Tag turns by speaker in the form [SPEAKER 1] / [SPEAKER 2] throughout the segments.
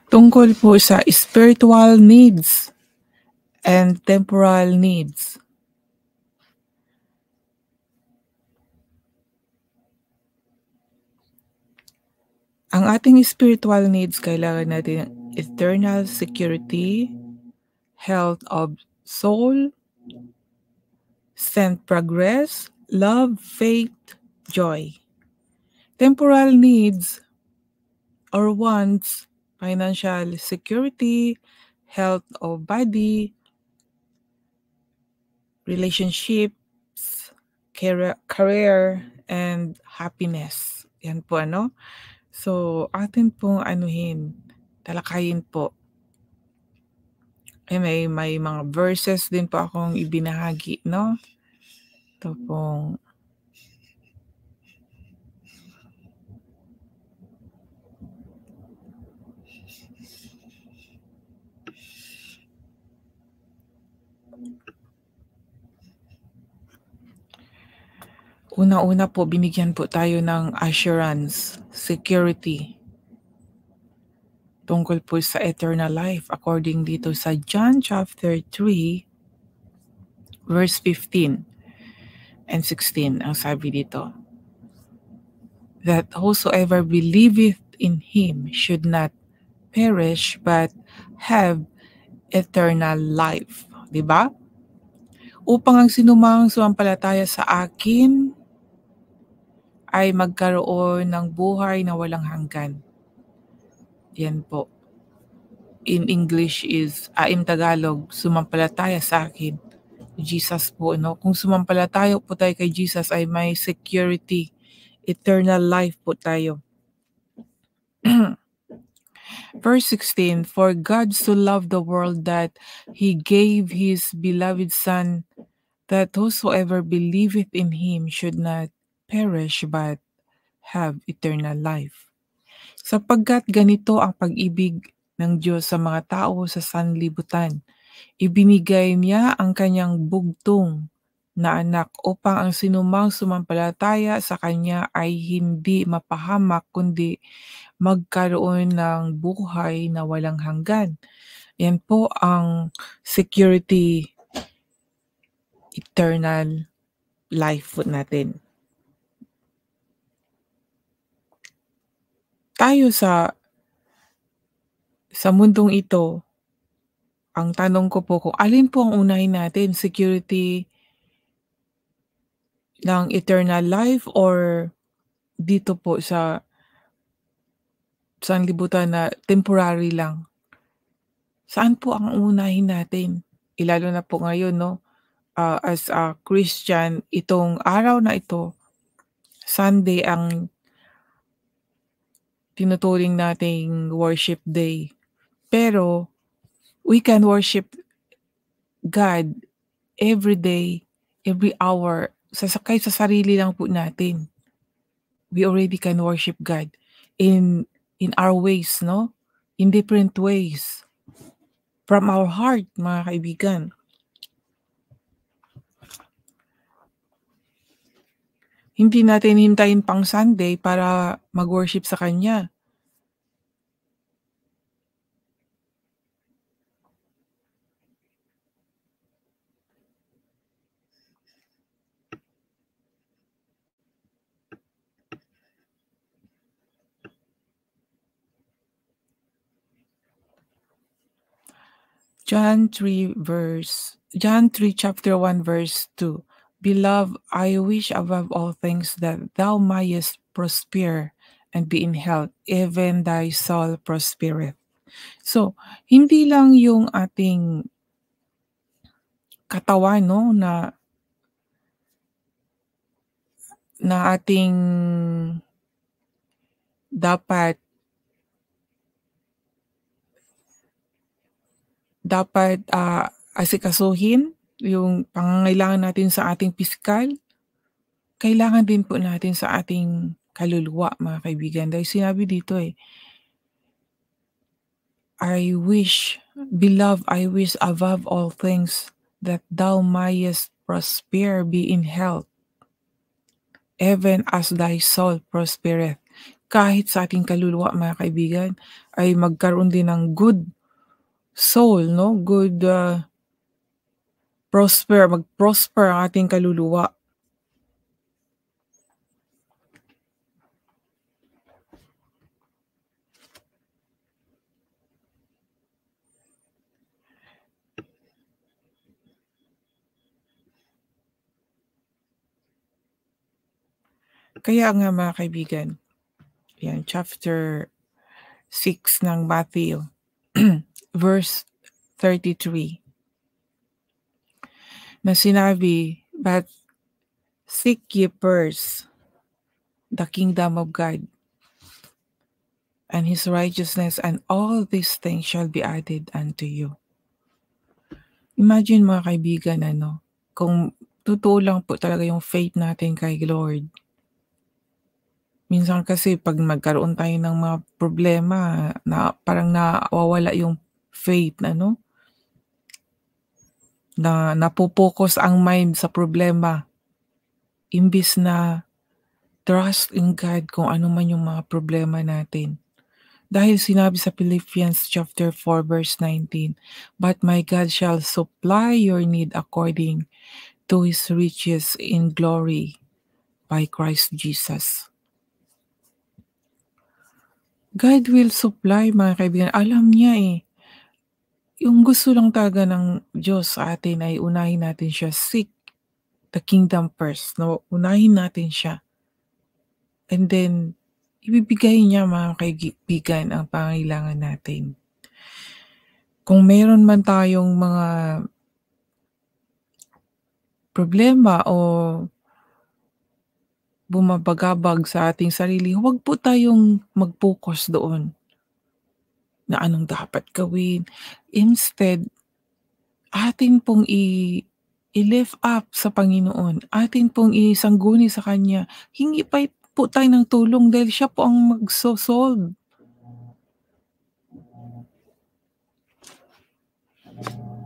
[SPEAKER 1] Tungkol po sa spiritual needs and temporal needs. Ang ating spiritual needs, kailangan natin eternal security, health of soul, strength, progress, love, faith, joy. Temporal needs or wants, financial security, health of body, relationships, career, and happiness. Yan po ano. So, atin pong talakayin po. May mga verses din po akong ibinahagi, no? Ito pong una-una po, binigyan po tayo ng assurance, security, tungkol po sa eternal life according dito sa John chapter 3 verse 15 and 16. Ang sabi dito, that whosoever believeth in him should not perish but have eternal life. Diba? Upang ang sinumang sumampalataya sa akin ay magkaroon ng buhay na walang hanggan. Yan po. In English is, in Tagalog, sumampalataya sa akin. Jesus po, no? Kung sumampalataya po tayo kay Jesus ay may security, eternal life po tayo. Verse 16, for God so loved the world that he gave his beloved Son, that whosoever believeth in him should not perish but have eternal life. Sapagkat ganito ang pag-ibig ng Diyos sa mga tao sa sanlibutan, ibinigay niya ang kanyang bugtong na anak upang ang sinumang sumampalataya sa kanya ay hindi mapahamak kundi magkaroon ng buhay na walang hanggan. Yan po ang security, eternal life po natin. Tayo sa mundong ito, ang tanong ko po kung alin po ang unahin natin, security ng eternal life or dito po sa sanlibutan na temporary lang. Saan po ang unahin natin? Lalo na po ngayon, no? As a Christian, itong araw na ito, Sunday ang tinuturing nating worship day. Pero we can worship God every day, every hour, kahit sa sarili lang po natin. We already can worship God in our ways, no? In different ways. From our heart, mga kaibigan. Hindi natin hintayin pang Sunday para mag-worship sa Kanya. John 3 chapter 1 verse 2. Beloved, I wish above all things that thou mayest prosper and be in health, even thy soul prospereth. So, hindi lang yung ating katawan, no, na ating dapat asikasuhin yung pangangailangan natin sa ating pisikal, kailangan din po natin sa ating kaluluwa, mga kaibigan. Dahil sinabi dito beloved, I wish above all things that thou mayest prosper, be in health, even as thy soul prospereth. kahit sa ating kaluluwa mga kaibigan ay magkaroon din ng good soul 'no, good, mag-prosper ang ating kaluluwa. Kaya nga mga kaibigan, yan chapter 6 ng Matthew, verse 33 na sinabi, "But seek ye first the kingdom of God and His righteousness, and all these things shall be added unto you." Imagine mga kaibigan kung totoo lang po talaga yung faith natin kay Lord. Minsan kasi 'pag magkaroon tayo ng mga problema na parang nawawala yung faith na napo-focus ang mind sa problema imbis na trust in God kung ano man yung mga problema natin. Dahil sinabi sa Philippians chapter 4 verse 19, "But my God shall supply your need according to His riches in glory by Christ Jesus." God will supply mga kaibigan, alam niya yung gusto lang talaga ng Diyos sa atin ay unahin natin siya, seek the kingdom first 'no, unahin natin siya. And then ibibigay niya mga kaibigan ang pangangailangan natin. Kung meron man tayong mga problema o bumabagabag sa ating sarili, huwag po tayong mag-focus doon na anong dapat gawin. Instead, atin pong i-lift up sa Panginoon, atin pong isangguni sa Kanya. Hingi pa po tayo ng tulong dahil siya po ang magso-solve.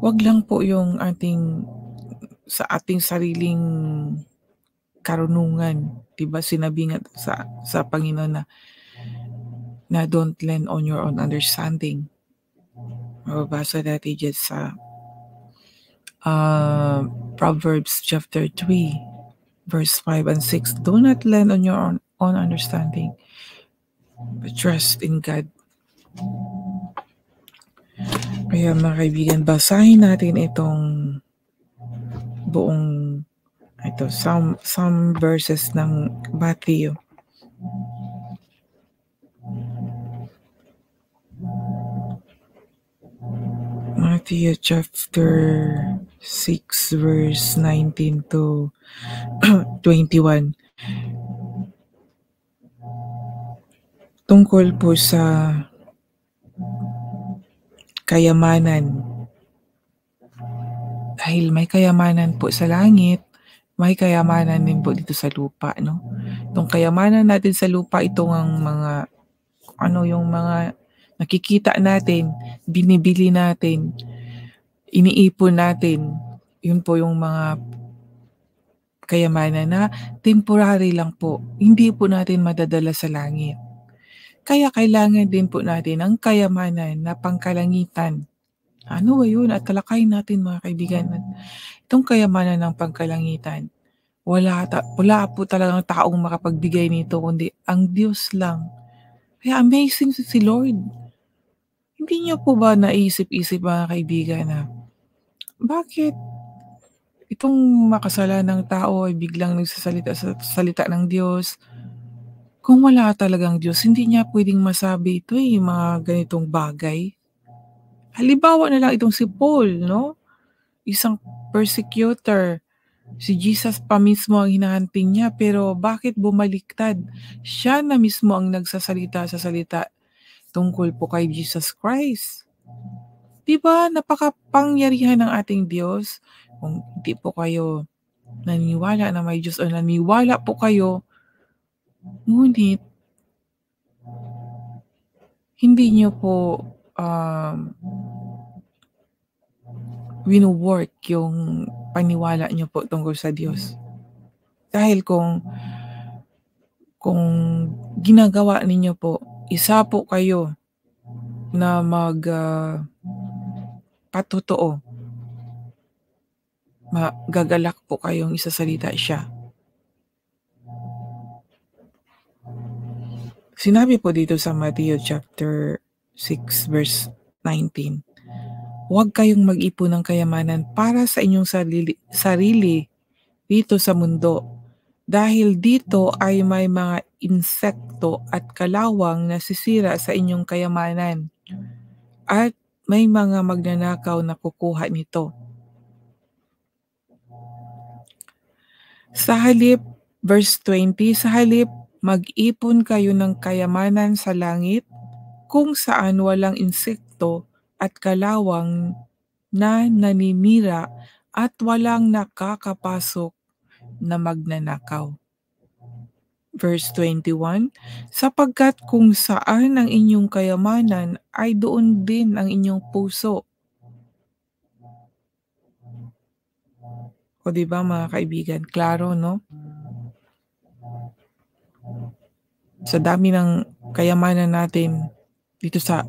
[SPEAKER 1] Wag lang po yung sa ating sariling karunungan. 'Di ba sinabi nga sa Panginoon na don't lean on your own understanding. Mababasa natin diyan sa Proverbs chapter 3 verse 5 and 6. Do not lean on your own understanding, but trust in God. Kaya mga kaibigan, basahin natin itong buong some verses ng Matthew. Matthew chapter 6 verse 19 to 21. Tungkol po sa kayamanan. Dahil may kayamanan po sa langit, may kayamanan din po dito sa lupa, no? Itong kayamanan natin sa lupa, itong ang mga yung mga nakikita natin, binibili natin, iniipon natin. Yun po yung mga kayamanan na temporary lang po. Hindi po natin madadala sa langit. Kaya kailangan din po natin ang kayamanan na pangkalangitan. Ano ba yun? At talakayin natin mga kaibigan. Itong kayamanan ng pangkalangitan, wala po talagang taong makapagbigay nito kundi ang Diyos lang. Kaya amazing si Lord. Hindi niyo po ba naisip-isip mga kaibigan na bakit itong makasalanang tao ay biglang nagsasalita sa salita ng Diyos? Kung wala talagang Diyos, hindi niya pwedeng masabi ito mga ganitong bagay. Halimbawa na lang itong si Paul, no? Isang persecutor. Si Jesus pa mismo ang hinahanting niya, pero bakit bumaliktad? Siya na mismo ang nagsasalita sa salita tungkol po kay Jesus Christ. 'Di ba napakapangyarihan ng ating Diyos? Kung hindi po kayo naniniwala na may Diyos o naniniwala po kayo, ngunit hindi niyo po wino-work yung paniwala niyo po tungkol sa Diyos. Dahil kung ginagawa ninyo po, isa po kayo na patotoo. Gagalak po kayong isasalita siya. Sinabi po dito sa Matthew chapter 6 verse 19, huwag kayong mag-ipon ng kayamanan para sa inyong sarili dito sa mundo. Dahil dito ay may mga insekto at kalawang nasisira sa inyong kayamanan. At may mga magnanakaw na kukuha nito. Sa halip, verse 20, sa halip, mag-ipon kayo ng kayamanan sa langit, kung saan walang insekto at kalawang na naninira at walang nakakapasok na magnanakaw. Verse 21, sapagkat kung saan ang inyong kayamanan ay doon din ang inyong puso. O diba mga kaibigan, klaro no? Sa dami ng kayamanan natin dito sa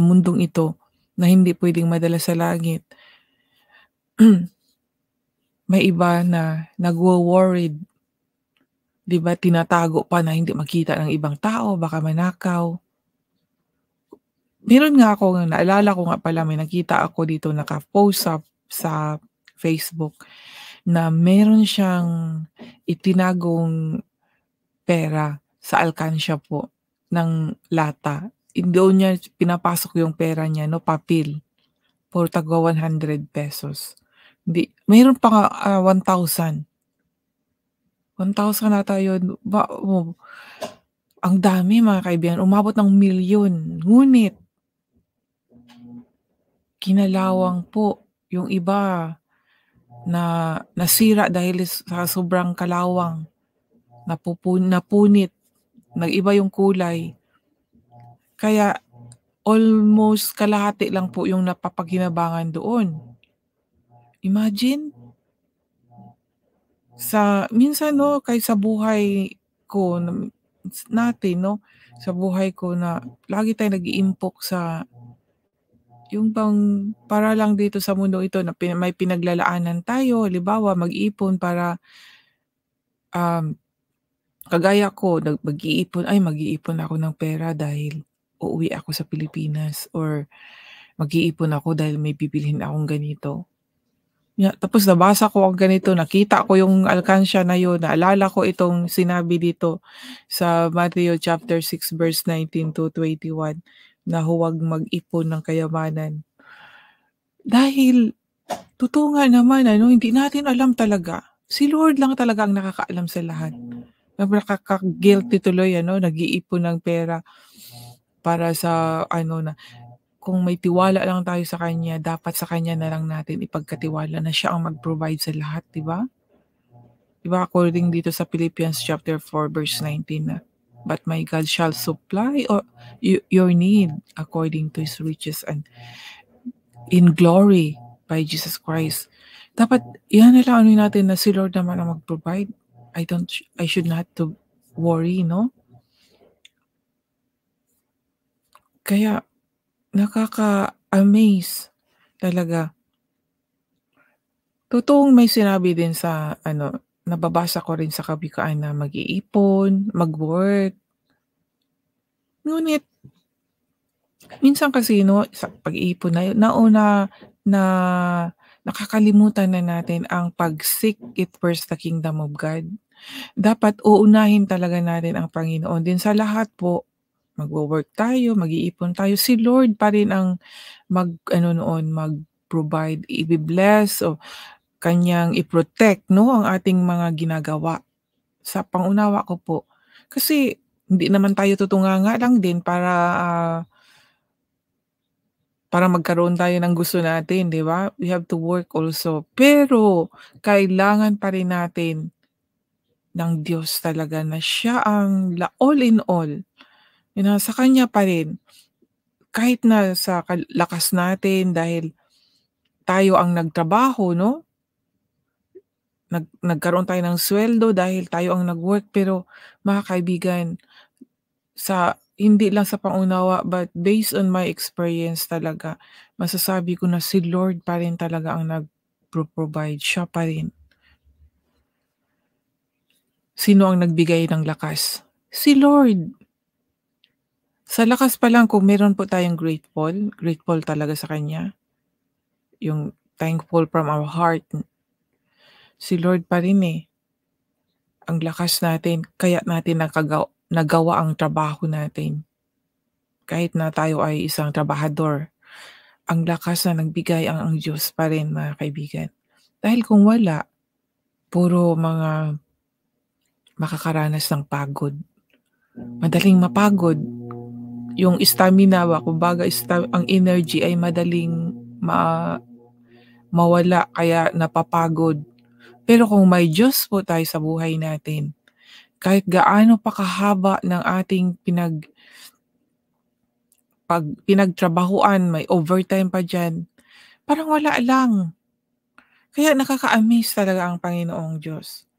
[SPEAKER 1] mundong ito na hindi pwedeng madala sa langit. May iba na nagwo-worried, 'di ba, tinatago pa na hindi makita ng ibang tao, baka manakaw. Meron nga ako, naalala ko nga pala, may nakita ako dito naka-post sa Facebook na meron siyang itinagong pera sa alkansya po ng lata. Doon niya pinapasok yung pera niya, no, papel, for tagwa ₱100. Hindi, mayroon pa nga, 1,000. 1,000 ata yun. Ang dami mga kaibigan, umabot ng milyon. Ngunit kinalawang po yung iba na nasira dahil sa sobrang kalawang, napunit, nag-iba yung kulay. Kaya almost kalahati lang po yung napapakinabangan doon. Imagine, minsan 'no, kahit sa buhay ko natin 'no, sa buhay ko na lagi tayong nag-iimpok sa yung bang para lang dito sa mundong ito na may pinaglalaanan tayo. Halimbawa, mag-ipon para, kagaya ko, mag-iipon ako ng pera dahil uuwi ako sa Pilipinas, or mag-iipon ako dahil may bibilhin akong ganito. Tapos nabasa ko ang ganito, nakita ko yung alkansya na yun, naalala ko itong sinabi dito sa Matthew chapter 6 verse 19 to 21 na huwag mag-ipon ng kayamanan. Dahil totoo nga naman ano, hindi natin alam talaga. Si Lord lang talaga ang nakakaalam sa lahat. Nakaka-guilty tuloy ano, nag-iipon ng pera para sa ano na, kung may tiwala lang tayo sa Kanya, dapat sa Kanya na lang natin ipagkatiwala na Siya ang mag-provide sa lahat, 'di ba? 'Di ba according dito sa Philippians chapter 4 verse 19 na, "But my God shall supply your need according to His riches and in glory by Jesus Christ." Dapat iyan na lang ano natin na si Lord naman ang mag-provide. I should not to worry, no? Kaya nakaka-amaze talaga. Totoong may sinabi din sa ano, nababasa ko rin sa kawikaan na mag-iipon, mag-work. Ngunit minsan kasi 'no, sa pag-iipon na yun, na nakakalimutan na natin ang pag-seek it first the kingdom of God. Dapat uunahin talaga natin ang Panginoon din sa lahat po. Magwo-work tayo, mag-iipon tayo, si Lord pa rin ang mag-ano noon, mag-provide, ibi-bless o Kanyang i-protect 'no, ang ating mga ginagawa. Sa pangunawa ko po. Kasi hindi naman tayo tutunganga lang din para magkaroon tayo ng gusto natin, 'di ba? We have to work also. Pero kailangan pa rin natin ng Diyos talaga na siya ang all in all. Sa Kanya pa rin. Kahit na sa lakas natin dahil tayo ang nagtrabaho 'no, nagkaroon tayo ng sweldo dahil tayo ang nag-work, pero mga kaibigan, hindi lang sa pangunawa but based on my experience talaga, masasabi ko na si Lord pa rin talaga ang nagpo-provide, siya pa rin. Sino ang nagbigay ng lakas? Si Lord. Sa lakas pa lang kung meron po tayong grateful talaga sa kanya, yung thankful from our heart, si Lord pa rin, eh, ang lakas natin kaya natin nagawa ang trabaho natin. Kahit na tayo ay isang trabahador, ang lakas na nagbigay ang Diyos pa rin, mga kaibigan. Dahil kung wala, puro mga makakaranas ng pagod, madaling mapagod. Yung stamina ba, kumbaga ang energy ay madaling mawala kaya napapagod. Pero kung may Diyos po tayo sa buhay natin, kahit gaano pa kahaba ng ating pinagtrabahuan, may overtime pa diyan, parang wala lang. Kaya nakaka-amaze talaga ang Panginoong Diyos.